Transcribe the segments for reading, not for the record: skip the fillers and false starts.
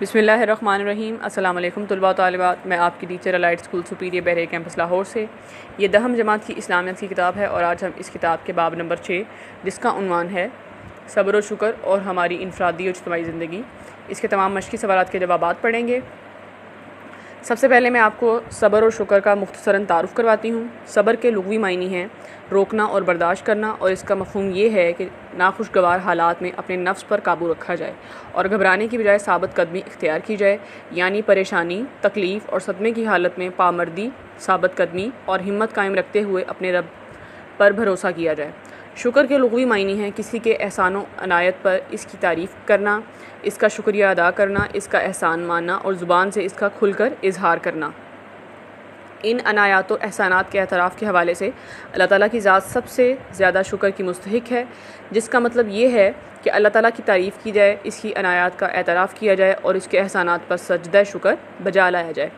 بسم اللہ الرحمن الرحیم۔ السلام علیکم طلباء و طالبات، میں آپ کی ٹیچر الائٹ اسکول سپیریئر بحریہ کیمپس لاہور سے۔ یہ دہم جماعت کی اسلامیات کی کتاب ہے اور آج ہم اس کتاب کے باب نمبر 6 جس کا عنوان ہے صبر و شکر اور ہماری انفرادی اور اجتماعی زندگی، اس کے تمام مشقی سوالات کے جوابات پڑھیں گے۔ سب سے پہلے میں آپ کو صبر اور شکر کا مختصراً تعارف کرواتی ہوں۔ صبر کے لغوی معنی ہیں روکنا اور برداشت کرنا، اور اس کا مفہوم یہ ہے کہ ناخوشگوار حالات میں اپنے نفس پر قابو رکھا جائے اور گھبرانے کی بجائے ثابت قدمی اختیار کی جائے، یعنی پریشانی، تکلیف اور صدمے کی حالت میں پامردی، ثابت قدمی اور ہمت قائم رکھتے ہوئے اپنے رب پر بھروسہ کیا جائے۔ شکر کے لغوی معنی ہیں کسی کے احسان و عنایت پر اس کی تعریف کرنا، اس کا شکریہ ادا کرنا، اس کا احسان ماننا اور زبان سے اس کا کھل کر اظہار کرنا۔ ان عنایات و احسانات کے اعتراف کے حوالے سے اللہ تعالیٰ کی ذات سب سے زیادہ شکر کی مستحق ہے، جس کا مطلب یہ ہے کہ اللہ تعالیٰ کی تعریف کی جائے، اس کی عنایات کا اعتراف کیا جائے اور اس کے احسانات پر سجدہ شکر بجا لایا جائے۔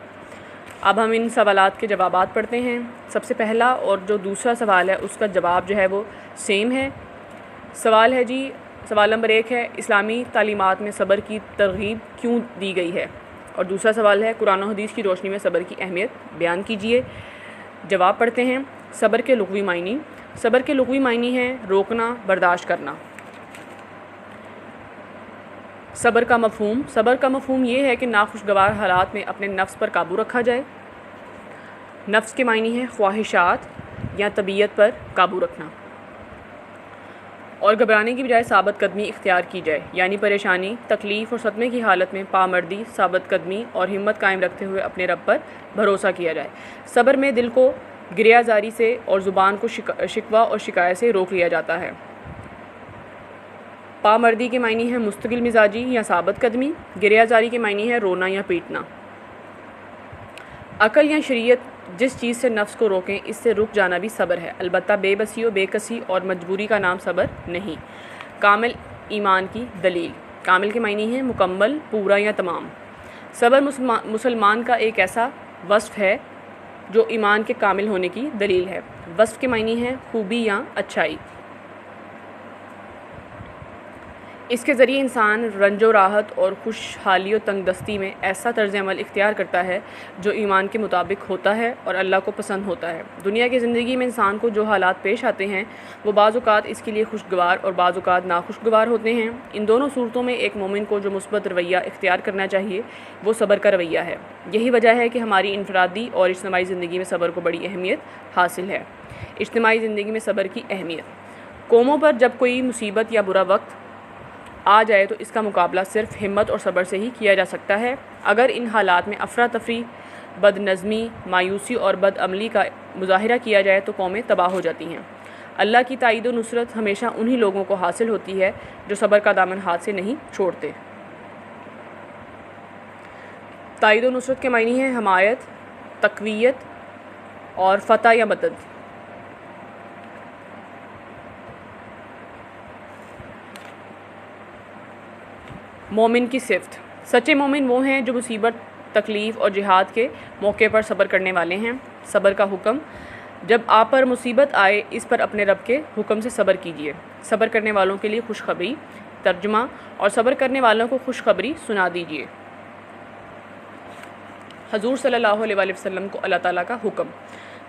اب ہم ان سوالات کے جوابات پڑھتے ہیں۔ سب سے پہلا اور جو دوسرا سوال ہے اس کا جواب جو ہے وہ سیم ہے۔ سوال ہے جی، سوال نمبر 1 ہے اسلامی تعلیمات میں صبر کی ترغیب کیوں دی گئی ہے، اور دوسرا سوال ہے قرآن و حدیث کی روشنی میں صبر کی اہمیت بیان کیجیے۔ جواب پڑھتے ہیں۔ صبر کے لغوی معنی۔ صبر کے لغوی معنی ہیں روکنا، برداشت کرنا۔ صبر کا مفہوم۔ صبر کا مفہوم یہ ہے کہ ناخوشگوار حالات میں اپنے نفس پر قابو رکھا جائے۔ نفس کے معنی ہیں خواہشات یا طبیعت پر قابو رکھنا، اور گھبرانے کی بجائے ثابت قدمی اختیار کی جائے، یعنی پریشانی، تکلیف اور صدمے کی حالت میں پامردی، ثابت قدمی اور ہمت قائم رکھتے ہوئے اپنے رب پر بھروسہ کیا جائے۔ صبر میں دل کو گریہ زاری سے اور زبان کو شکوہ اور شکایت سے روک لیا جاتا ہے۔ پامردی کے معنی ہے مستقل مزاجی یا ثابت قدمی۔ گریہ زاری کے معنی ہے رونا یا پیٹنا۔ عقل یا شریعت جس چیز سے نفس کو روکیں اس سے رک جانا بھی صبر ہے، البتہ بے بسی و بے کسی اور مجبوری کا نام صبر نہیں۔ کامل ایمان کی دلیل۔ کامل کے معنی ہیں مکمل، پورا یا تمام۔ صبر مسلمان کا ایک ایسا وصف ہے جو ایمان کے کامل ہونے کی دلیل ہے۔ وصف کے معنی ہیں خوبی یا اچھائی۔ اس کے ذریعے انسان رنج و راحت اور خوشحالی و تنگ دستی میں ایسا طرز عمل اختیار کرتا ہے جو ایمان کے مطابق ہوتا ہے اور اللہ کو پسند ہوتا ہے۔ دنیا کی زندگی میں انسان کو جو حالات پیش آتے ہیں وہ بعض اوقات اس کے لیے خوشگوار اور بعض اوقات ناخوشگوار ہوتے ہیں۔ ان دونوں صورتوں میں ایک مومن کو جو مثبت رویہ اختیار کرنا چاہیے وہ صبر کا رویہ ہے۔ یہی وجہ ہے کہ ہماری انفرادی اور اجتماعی زندگی میں صبر کو بڑی اہمیت حاصل ہے۔ اجتماعی زندگی میں صبر کی اہمیت۔ قوموں پر جب کوئی مصیبت یا برا وقت آ جائے تو اس کا مقابلہ صرف ہمت اور صبر سے ہی کیا جا سکتا ہے۔ اگر ان حالات میں افراتفری، بد نظمی، مایوسی اور بد عملی کا مظاہرہ کیا جائے تو قومیں تباہ ہو جاتی ہیں۔ اللہ کی تائید و نصرت ہمیشہ انہی لوگوں کو حاصل ہوتی ہے جو صبر کا دامن ہاتھ سے نہیں چھوڑتے۔ تائید و نصرت کے معنی ہیں حمایت، تقویت اور فتح یا مدد۔ مومن کی صفت۔ سچے مومن وہ ہیں جو مصیبت، تکلیف اور جہاد کے موقع پر صبر کرنے والے ہیں۔ صبر کا حکم۔ جب آپ پر مصیبت آئے اس پر اپنے رب کے حکم سے صبر کیجیے۔ صبر کرنے والوں کے لیے خوشخبری۔ ترجمہ، اور صبر کرنے والوں کو خوشخبری سنا دیجیے۔ حضور صلی اللہ علیہ وآلہ وسلم کو اللہ تعالیٰ کا حکم۔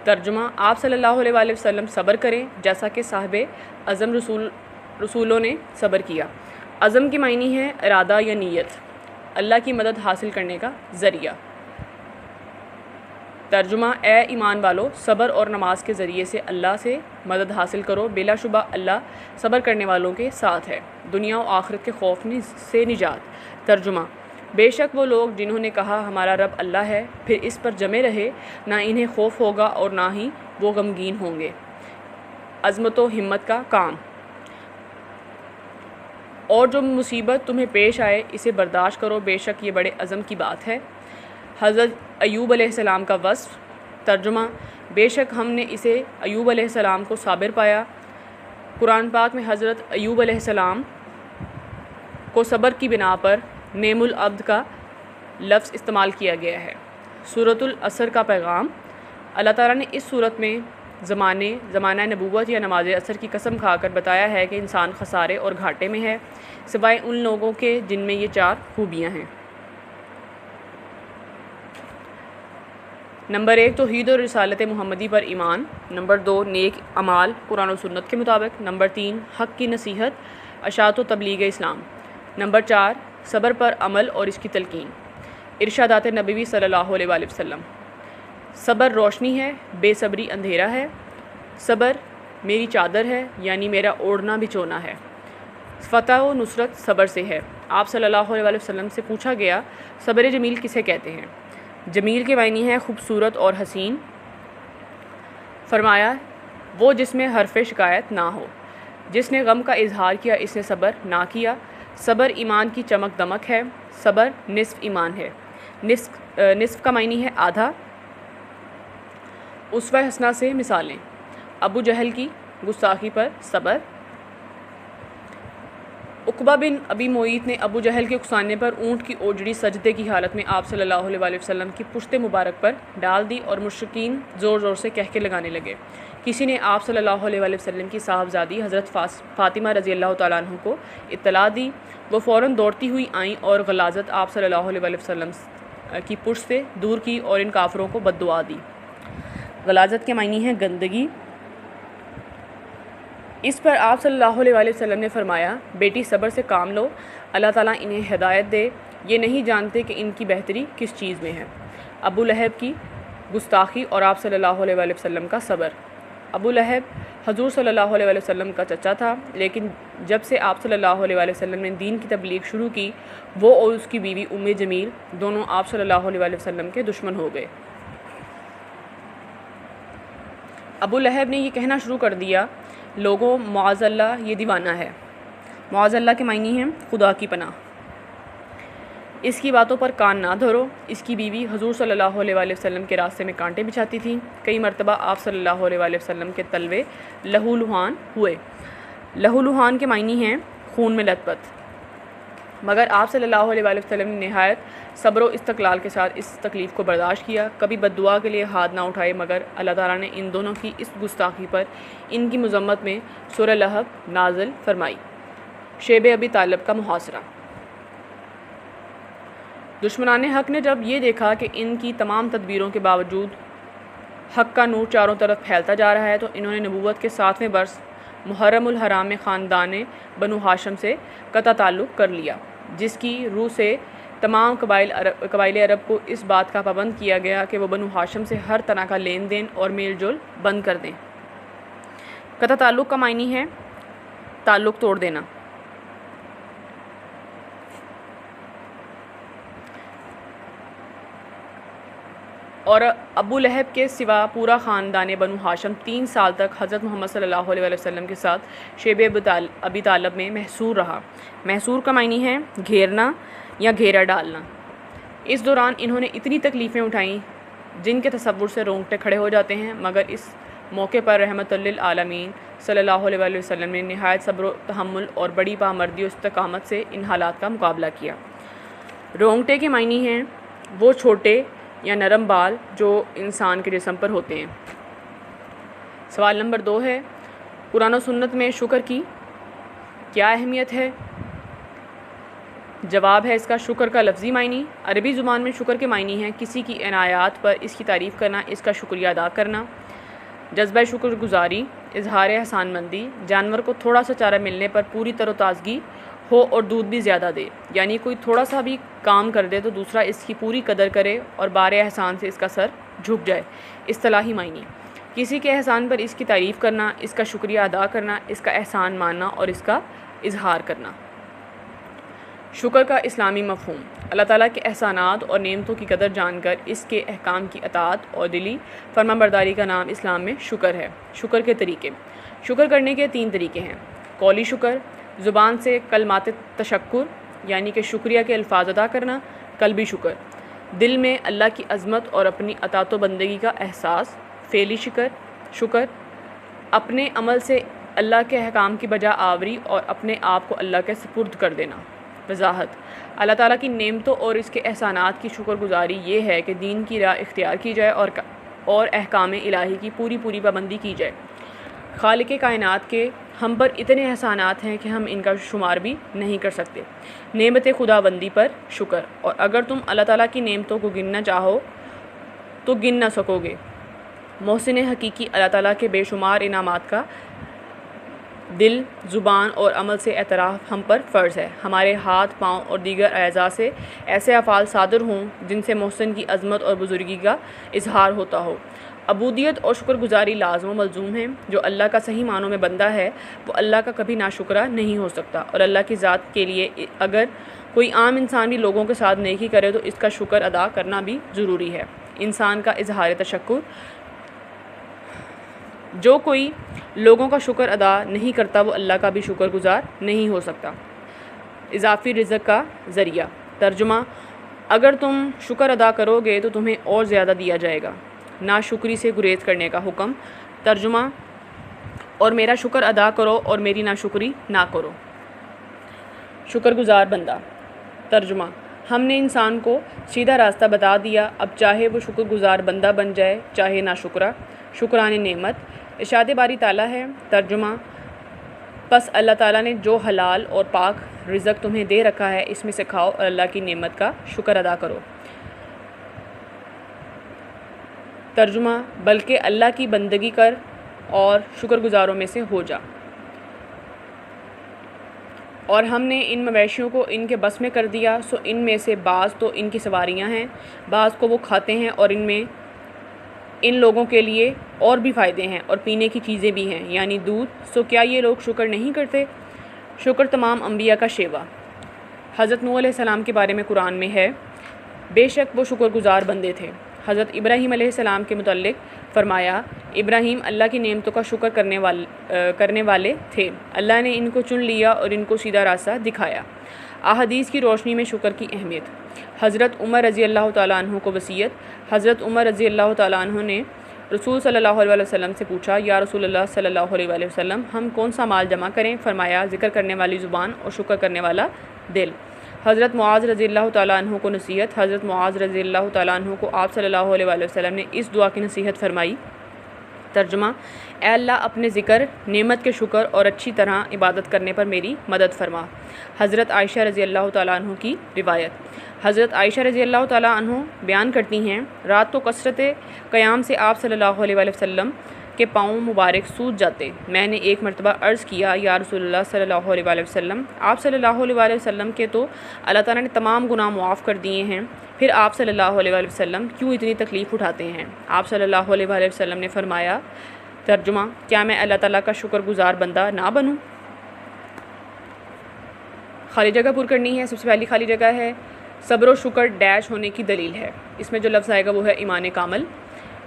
ترجمہ، آپ صلی اللہ علیہ وآلہ وسلم صبر کریں جیسا کہ صاحب عزم رسولوں نے صبر کیا۔ عزم کے معنی ہے ارادہ یا نیت، اللہ کی مدد حاصل کرنے کا ذریعہ۔ ترجمہ، اے ایمان والو، صبر اور نماز کے ذریعے سے اللہ سے مدد حاصل کرو، بلا شبہ اللہ صبر کرنے والوں کے ساتھ ہے۔ دنیا و آخرت کے خوف سے نجات۔ ترجمہ، بے شک وہ لوگ جنہوں نے کہا ہمارا رب اللہ ہے، پھر اس پر جمے رہے، نہ انہیں خوف ہوگا اور نہ ہی وہ غمگین ہوں گے۔ عظمت و ہمت کا کام۔ اور جو مصیبت تمہیں پیش آئے اسے برداشت کرو، بے شک یہ بڑے عزم کی بات ہے۔ حضرت ایوب علیہ السلام کا وصف۔ ترجمہ، بے شک ہم نے اسے ایوب علیہ السلام کو صابر پایا۔ قرآن پاک میں حضرت ایوب علیہ السلام کو صبر کی بنا پر نعم العبد کا لفظ استعمال کیا گیا ہے۔ سورۃ العصر کا پیغام۔ اللہ تعالیٰ نے اس صورت میں زمانہ نبوت یا نماز عصر کی قسم کھا کر بتایا ہے کہ انسان خسارے اور گھاٹے میں ہے، سوائے ان لوگوں کے جن میں یہ 4 خوبیاں ہیں۔ نمبر 1 توحید اور رسالت محمدی پر ایمان، نمبر 2 نیک اعمال قرآن و سنت کے مطابق، نمبر 3 حق کی نصیحت اشاعت و تبلیغ اسلام، نمبر 4 صبر پر عمل اور اس کی تلقین، ارشادات نبوی صلی اللہ علیہ وآلہ وسلم۔ صبر روشنی ہے، بے صبری اندھیرا ہے، صبر میری چادر ہے یعنی میرا اوڑھنا بچھونا ہے، فتح و نصرت صبر سے ہے۔ آپ صلی اللہ علیہ وآلہ وسلم سے پوچھا گیا صبر جمیل کسے کہتے ہیں؟ جمیل کے معنی ہے خوبصورت اور حسین۔ فرمایا وہ جس میں حرف شکایت نہ ہو، جس نے غم کا اظہار کیا اس نے صبر نہ کیا۔ صبر ایمان کی چمک دمک ہے، صبر نصف ایمان ہے۔ نصف کا معنی ہے آدھا۔ اسوہ حسنہ سے مثالیں، ابو جہل کی گستاخی پر صبر۔ عقبہ بن ابی معیط نے ابو جہل کے اکسانے پر اونٹ کی اوجڑی سجدے کی حالت میں آپ صلی اللہ علیہ وآلہ وسلم کی پشت مبارک پر ڈال دی اور مشرکین زور زور سے کہہ کے لگانے لگے۔ کسی نے آپ صلی اللہ علیہ وآلہ وسلم کی صاحبزادی حضرت فاطمہ رضی اللہ تعالیٰ عنہ کو اطلاع دی، وہ فوراً دوڑتی ہوئی آئیں اور غلاظت آپ صلی اللہ علیہ وآلہ وسلم کی پشت سے دور کی اور ان کافروں کو بد دعا دی۔ غلاظت کے معنی ہے گندگی۔ اس پر آپ صلی اللہ علیہ وآلہ وسلم نے فرمایا بیٹی صبر سے کام لو، اللہ تعالیٰ انہیں ہدایت دے، یہ نہیں جانتے کہ ان کی بہتری کس چیز میں ہے۔ ابو لہب کی گستاخی اور آپ صلی اللہ علیہ وآلہ وسلم کا صبر۔ ابو لہب حضور صلی اللہ علیہ وآلہ وسلم کا چچا تھا، لیکن جب سے آپ صلی اللہ علیہ وآلہ وسلم نے دین کی تبلیغ شروع کی، وہ اور اس کی بیوی ام جمیل دونوں آپ صلی اللہ علیہ وآلہ وسلم کے دشمن ہو گئے۔ ابو لہب نے یہ کہنا شروع کر دیا لوگوں معاذ اللہ یہ دیوانہ ہے۔ معاذ اللہ کے معنی ہیں خدا کی پناہ۔ اس کی باتوں پر کان نہ دھرو۔ اس کی بیوی حضور صلی اللہ علیہ وآلہ وسلم کے راستے میں کانٹے بچھاتی تھیں۔ کئی مرتبہ آپ صلی اللہ علیہ وآلہ وسلم کے تلوے لہو لہان ہوئے۔ لہو لہان کے معنی ہیں خون میں لت پت، مگر آپ صلی اللہ علیہ وآلہ وسلم نے نہایت صبر و استقلال کے ساتھ اس تکلیف کو برداشت کیا، کبھی بد دعا کے لیے ہاتھ نہ اٹھائے، مگر اللہ تعالیٰ نے ان دونوں کی اس گستاخی پر ان کی مذمت میں سورہ لہب نازل فرمائی۔ شیب ابی طالب کا محاصرہ۔ دشمنان حق نے جب یہ دیکھا کہ ان کی تمام تدبیروں کے باوجود حق کا نور چاروں طرف پھیلتا جا رہا ہے، تو انہوں نے نبوت کے 7ویں برس محرم الحرام میں خاندان بنو ہاشم سے قطع تعلق کر لیا، جس کی روح سے تمام قبائل عرب کو اس بات کا پابند کیا گیا کہ وہ بنو ہاشم سے ہر طرح کا لین دین اور میل جول بند کر دیں۔ قطع تعلق کا معنی ہے تعلق توڑ دینا۔ اور ابو لہب کے سوا پورا خاندان بنو ہاشم 3 سال تک حضرت محمد صلی اللہ علیہ وآلہ وسلم کے ساتھ شیب ابی طالب میں محصور رہا۔ محصور کا معنی ہے گھیرنا یا گھیرا ڈالنا۔ اس دوران انہوں نے اتنی تکلیفیں اٹھائیں جن کے تصور سے رونگٹے کھڑے ہو جاتے ہیں، مگر اس موقع پر رحمت للعالمین صلی اللہ علیہ وآلہ وسلم نے نہایت صبر و تحمل اور بڑی پامردی و استقامت سے ان حالات کا مقابلہ کیا۔ رونگٹے کے معنی ہیں وہ چھوٹے یا نرم بال جو انسان کے جسم پر ہوتے ہیں۔ سوال نمبر 2 ہے قرآن و سنت میں شکر کی کیا اہمیت ہے؟ جواب ہے اس کا شکر کا لفظی معنی۔ عربی زبان میں شکر کے معنی ہے کسی کی عنایات پر اس کی تعریف کرنا، اس کا شکریہ ادا کرنا۔ جذبہ شکر گزاری، اظہار احسان مندی، جانور کو تھوڑا سا چارہ ملنے پر پوری تر و تازگی ہو اور دودھ بھی زیادہ دے، یعنی کوئی تھوڑا سا بھی کام کر دے تو دوسرا اس کی پوری قدر کرے اور بار احسان سے اس کا سر جھک جائے۔ اصطلاحی معنی کسی کے احسان پر اس کی تعریف کرنا، اس کا شکریہ ادا کرنا، اس کا احسان ماننا اور اس کا اظہار کرنا۔ شکر کا اسلامی مفہوم اللہ تعالیٰ کے احسانات اور نعمتوں کی قدر جان کر اس کے احکام کی اطاعت اور دلی فرما برداری کا نام اسلام میں شکر ہے۔ شکر کے طریقے۔ شکر کرنے کے 3 طریقے ہیں۔ قولی شکر، زبان سے کلمات تشکر یعنی کہ شکریہ کے الفاظ ادا کرنا۔ قلبی شکر، دل میں اللہ کی عظمت اور اپنی اطاعت و بندگی کا احساس۔ فعلی شکر، اپنے عمل سے اللہ کے احکام کی بجا آوری اور اپنے آپ کو اللہ کے سپرد کر دینا۔ وضاحت، اللہ تعالیٰ کی نعمتوں اور اس کے احسانات کی شکر گزاری یہ ہے کہ دین کی راہ اختیار کی جائے اور احکام الہی کی پوری پابندی کی جائے۔ خالق کائنات کے ہم پر اتنے احسانات ہیں کہ ہم ان کا شمار بھی نہیں کر سکتے۔ نعمت خدا بندی پر شکر، اور اگر تم اللہ تعالیٰ کی نعمتوں کو گننا چاہو تو گن نہ سکو گے۔ محسن حقیقی اللہ تعالیٰ کے بے شمار انعامات کا دل، زبان اور عمل سے اعتراف ہم پر فرض ہے۔ ہمارے ہاتھ، پاؤں اور دیگر اعضاء سے ایسے افعال صادر ہوں جن سے محسن کی عظمت اور بزرگی کا اظہار ہوتا ہو۔ عبودیت اور شکر گزاری لازم و ملزوم ہیں۔ جو اللہ کا صحیح معنوں میں بندہ ہے وہ اللہ کا کبھی ناشکرہ نہیں ہو سکتا، اور اللہ کی ذات کے لیے اگر کوئی عام انسان بھی لوگوں کے ساتھ نیکی کرے تو اس کا شکر ادا کرنا بھی ضروری ہے۔ انسان کا اظہار تشکر، جو کوئی لوگوں کا شکر ادا نہیں کرتا وہ اللہ کا بھی شکر گزار نہیں ہو سکتا۔ اضافی رزق کا ذریعہ۔ ترجمہ: اگر تم شکر ادا کرو گے تو تمہیں اور زیادہ دیا جائے گا۔ ناشکری سے گریز کرنے کا حکم۔ ترجمہ: اور میرا شکر ادا کرو اور میری ناشکری نہ کرو۔ شکر گزار بندہ۔ ترجمہ: ہم نے انسان کو سیدھا راستہ بتا دیا، اب چاہے وہ شکر گزار بندہ بن جائے چاہے ناشکرہ۔ شکران نعمت۔ ارشاد باری تعالیٰ ہے۔ ترجمہ: پس اللہ تعالیٰ نے جو حلال اور پاک رزق تمہیں دے رکھا ہے اس میں سے کھاؤ اور اللہ کی نعمت کا شکر ادا کرو۔ ترجمہ: بلکہ اللہ کی بندگی کر اور شکر گزاروں میں سے ہو جا۔ اور ہم نے ان مویشیوں کو ان کے بس میں کر دیا، سو ان میں سے بعض تو ان کی سواریاں ہیں، بعض کو وہ کھاتے ہیں، اور ان میں ان لوگوں کے لیے اور بھی فائدے ہیں اور پینے کی چیزیں بھی ہیں، یعنی دودھ، سو کیا یہ لوگ شکر نہیں کرتے؟ شکر تمام انبیاء کا شیوا۔ حضرت نوح علیہ السلام کے بارے میں قرآن میں ہے، بے شک وہ شکر گزار بندے تھے۔ حضرت ابراہیم علیہ السلام کے متعلق فرمایا، ابراہیم اللہ کی نعمتوں کا شکر کرنے والے تھے، اللہ نے ان کو چن لیا اور ان کو سیدھا راستہ دکھایا۔ احادیث کی روشنی میں شکر کی اہمیت۔ حضرت عمر رضی اللہ تعالیٰ عنہ کو وصیت۔ حضرت عمر رضی اللہ تعالیٰ عنہ نے رسول صلی اللہ علیہ وسلم سے پوچھا، یا رسول اللہ صلی اللہ علیہ وسلم، ہم کون سا مال جمع کریں؟ فرمایا، ذکر کرنے والی زبان اور شکر کرنے والا دل۔ حضرت معاذ رضی اللہ تعالیٰ عنہ کو نصیحت۔ حضرت معاذ رضی اللہ تعالیٰ عنہ کو آپ صلی اللہ علیہ وسلم نے اس دعا کی نصیحت فرمائی۔ ترجمہ: اے اللہ، اپنے ذکر، نعمت کے شکر اور اچھی طرح عبادت کرنے پر میری مدد فرما۔ حضرت عائشہ رضی اللہ تعالیٰ عنہ کی روایت۔ حضرت عائشہ رضی اللہ تعالیٰ عنہ بیان کرتی ہیں، رات کو کثرت قیام سے آپ صلی اللہ علیہ وسلم کے پاؤں مبارک سوج جاتے۔ میں نے ایک مرتبہ عرض کیا، یا رسول اللہ صلی اللہ علیہ وسلم، آپ صلی اللہ علیہ وسلم کے تو اللہ تعالیٰ نے تمام گناہ معاف کر دیے ہیں، پھر آپ صلی اللہ علیہ وسلم کیوں اتنی تکلیف اٹھاتے ہیں؟ آپ صلی اللہ علیہ وسلم نے فرمایا، ترجمہ: کیا میں اللہ تعالیٰ کا شکر گزار بندہ نہ بنوں؟ خالی جگہ پر کرنی ہے۔ سب سے پہلی خالی جگہ ہے، صبر و شکر ڈیش ہونے کی دلیل ہے۔ اس میں جو لفظ آئے گا وہ ہے ایمان کامل۔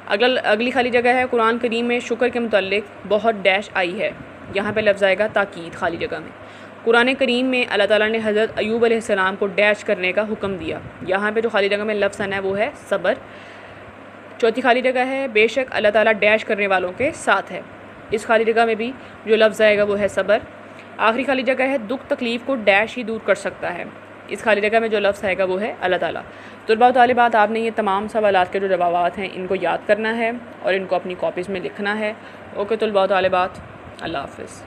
اگلی خالی جگہ ہے، قرآن کریم میں شکر کے متعلق بہت ڈیش آئی ہے، یہاں پہ لفظ آئے گا تاکید خالی جگہ میں۔ قرآن کریم میں اللہ تعالیٰ نے حضرت ایوب علیہ السلام کو ڈیش کرنے کا حکم دیا، یہاں پہ جو خالی جگہ میں لفظ آنا ہے وہ ہے صبر۔ چوتھی خالی جگہ ہے، بے شک اللہ تعالیٰ ڈیش کرنے والوں کے ساتھ ہے، اس خالی جگہ میں بھی جو لفظ آئے گا وہ ہے صبر۔ آخری خالی جگہ ہے، دکھ تکلیف کو ڈیش ہی دور کر سکتا ہے، اس خالی جگہ میں جو لفظ آئے گا وہ ہے اللہ تعالیٰ۔ طلباء و طالبات، آپ نے یہ تمام سوالات کے جو جوابات ہیں ان کو یاد کرنا ہے اور ان کو اپنی کاپیز میں لکھنا ہے۔ اوکے طلباء و طالبات، اللہ حافظ۔